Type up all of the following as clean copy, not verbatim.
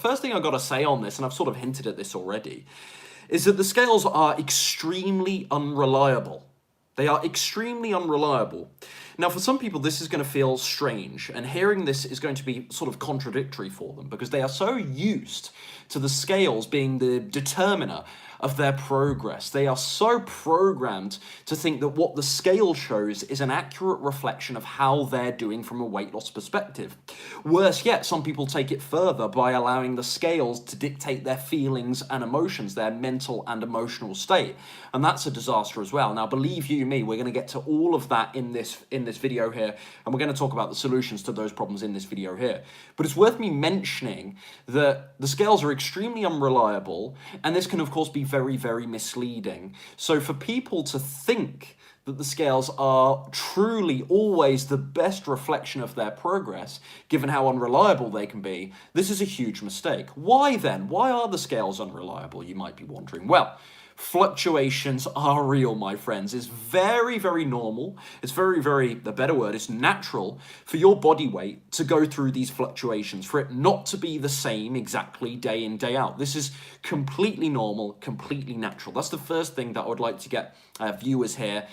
first thing I've got to say on this, and I've sort of hinted at this already, is that the scales are extremely unreliable. They are extremely unreliable. Now, for some people, this is going to feel strange, and hearing this is going to be sort of contradictory for them because they are so used to the scales being the determiner of their progress. They are so programmed to think that what the scale shows is an accurate reflection of how they're doing from a weight loss perspective. Worse yet, some people take it further by allowing the scales to dictate their feelings and emotions, their mental and emotional state. And that's a disaster as well. Now, believe you me, we're going to get to all of that in this video here, and we're going to talk about the solutions to those problems in this video here. But it's worth me mentioning that the scales are extremely unreliable, and this can, of course, be very, very misleading. So for people to think that the scales are truly always the best reflection of their progress, given how unreliable they can be, this is a huge mistake. Why then? Why are the scales unreliable, you might be wondering? Well, fluctuations are real, my friends. It's very, very normal. It's the better word is natural for your body weight to go through these fluctuations, for it not to be the same exactly day in, day out. This is completely normal, completely natural. That's the first thing that I would like to get viewers here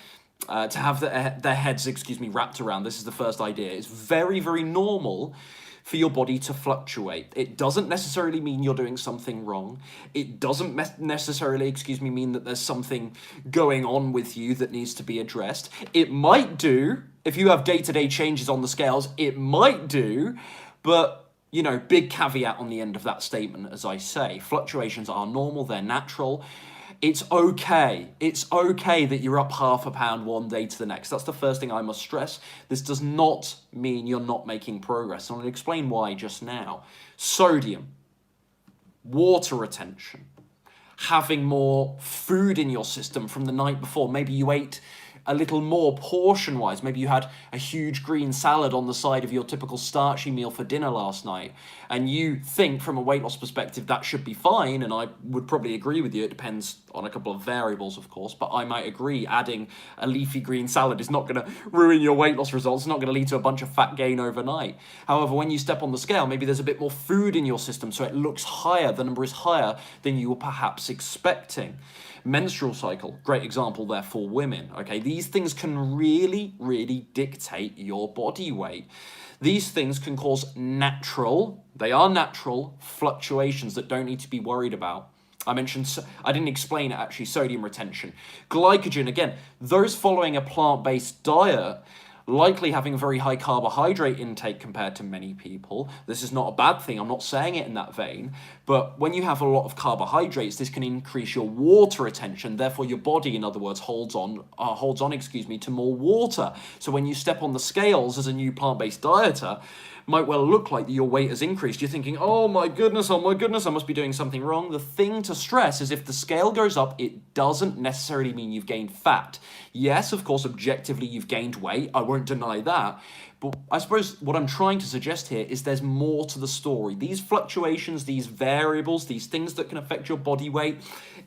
to have their heads, wrapped around. This is the first idea. It's very, very normal for your body to fluctuate. It doesn't necessarily mean you're doing something wrong. It doesn't necessarily, mean that there's something going on with you that needs to be addressed. It might do, if you have day-to-day changes on the scales, it might do, but, you know, big caveat on the end of that statement, as I say. Fluctuations are normal, they're natural. It's okay. It's okay that you're up half a pound one day to the next. That's the first thing I must stress. This does not mean you're not making progress. And I'll explain why just now. Sodium, water retention, having more food in your system from the night before. Maybe you ate a little more portion-wise. Maybe you had a huge green salad on the side of your typical starchy meal for dinner last night, and you think from a weight loss perspective that should be fine, and I would probably agree with you. It depends on a couple of variables, of course, but I might agree adding a leafy green salad is not going to ruin your weight loss results. It's not going to lead to a bunch of fat gain overnight. However, when you step on the scale, maybe there's a bit more food in your system, so it looks higher. The number is higher than you were perhaps expecting. Menstrual cycle, great example there for women, okay? These things can really, really dictate your body weight. These things can cause natural fluctuations that don't need to be worried about. I didn't explain it actually, sodium retention. Glycogen, again, those following a plant-based diet, likely having a very high carbohydrate intake compared to many people. This is not a bad thing. I'm not saying it in that vein. But when you have a lot of carbohydrates, this can increase your water retention. Therefore, your body, in other words, holds on, to more water. So when you step on the scales as a new plant-based dieter, might well look like your weight has increased. You're thinking, oh my goodness, I must be doing something wrong. The thing to stress is if the scale goes up, it doesn't necessarily mean you've gained fat. Yes, of course, objectively you've gained weight. I won't deny that. But I suppose what I'm trying to suggest here is there's more to the story. These fluctuations, these variables, these things that can affect your body weight,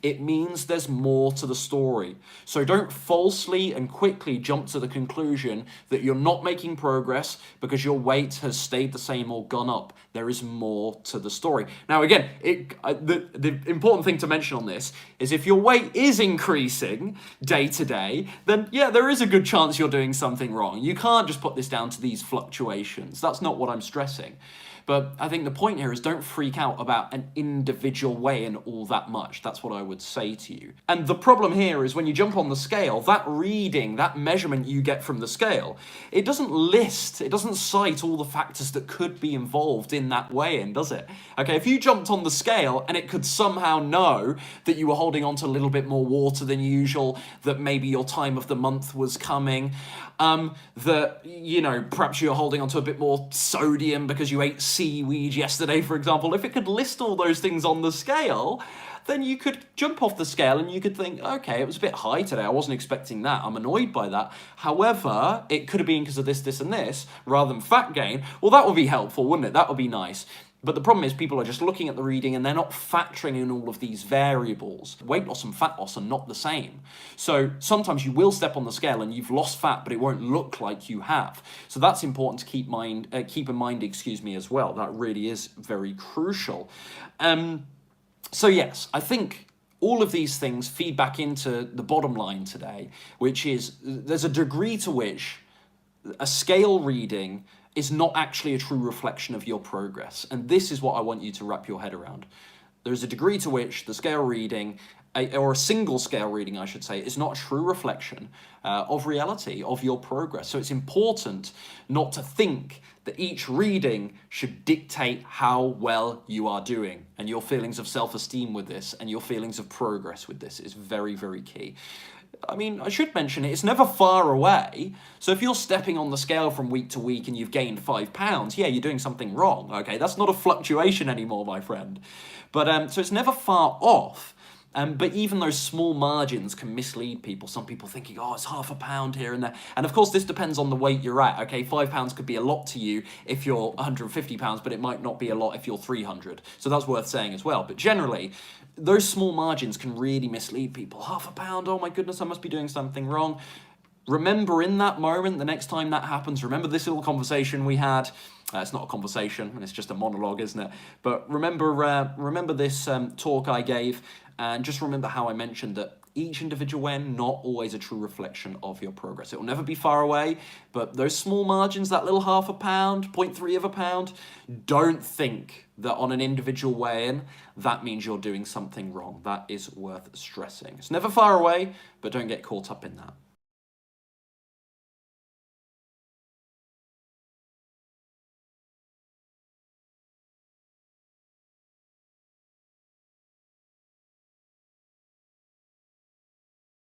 it means there's more to the story. So don't falsely and quickly jump to the conclusion that you're not making progress because your weight has stayed the same or gone up. There is more to the story. Now, again, the important thing to mention on this is if your weight is increasing day to day, then yeah, there is a good chance you're doing something wrong. You can't just put this down to these fluctuations. That's not what I'm stressing. But I think the point here is don't freak out about an individual weighing all that much. That's what I would say to you. And the problem here is when you jump on the scale, that reading, that measurement you get from the scale, it doesn't cite all the factors that could be involved in that weigh-in, does it? Okay, if you jumped on the scale and it could somehow know that you were holding on to a little bit more water than usual, that maybe your time of the month was coming, that, you know, perhaps you're holding on to a bit more sodium because you ate seaweed yesterday, for example. If it could list all those things on the scale, then you could jump off the scale and you could think, okay, it was a bit high today. I wasn't expecting that. I'm annoyed by that. However, it could have been because of this, this, and this, rather than fat gain. Well, that would be helpful, wouldn't it? That would be nice. But the problem is people are just looking at the reading and they're not factoring in all of these variables. Weight loss and fat loss are not the same. So sometimes you will step on the scale and you've lost fat, but it won't look like you have. So that's important to keep in mind, as well. That really is very crucial. So yes, I think all of these things feed back into the bottom line today, which is there's a degree to which a scale reading is not actually a true reflection of your progress. And this is what I want you to wrap your head around. There's a degree to which the scale reading, or a single scale reading, I should say, is not a true reflection of reality, of your progress. So it's important not to think that each reading should dictate how well you are doing, and your feelings of self-esteem with this and your feelings of progress with this is very, very key. I mean, I should mention it's never far away. So if you're stepping on the scale from week to week and you've gained 5 pounds, yeah, you're doing something wrong, okay? That's not a fluctuation anymore, my friend. But so it's never far off. But even those small margins can mislead people. Some people thinking, oh, it's half a pound here and there. And of course, this depends on the weight you're at, okay? 5 pounds could be a lot to you if you're 150 pounds, but it might not be a lot if you're 300. So that's worth saying as well. But generally, those small margins can really mislead people. Half a pound, oh my goodness, I must be doing something wrong. Remember in that moment, the next time that happens, remember this little conversation we had. It's not a conversation, it's just a monologue, isn't it? But remember this talk I gave, and just remember how I mentioned that each individual win, not always a true reflection of your progress. It will never be far away, but those small margins, that little half a pound, 0.3 of a pound, don't think that on an individual weigh-in, that means you're doing something wrong. That is worth stressing. It's never far away, but don't get caught up in that.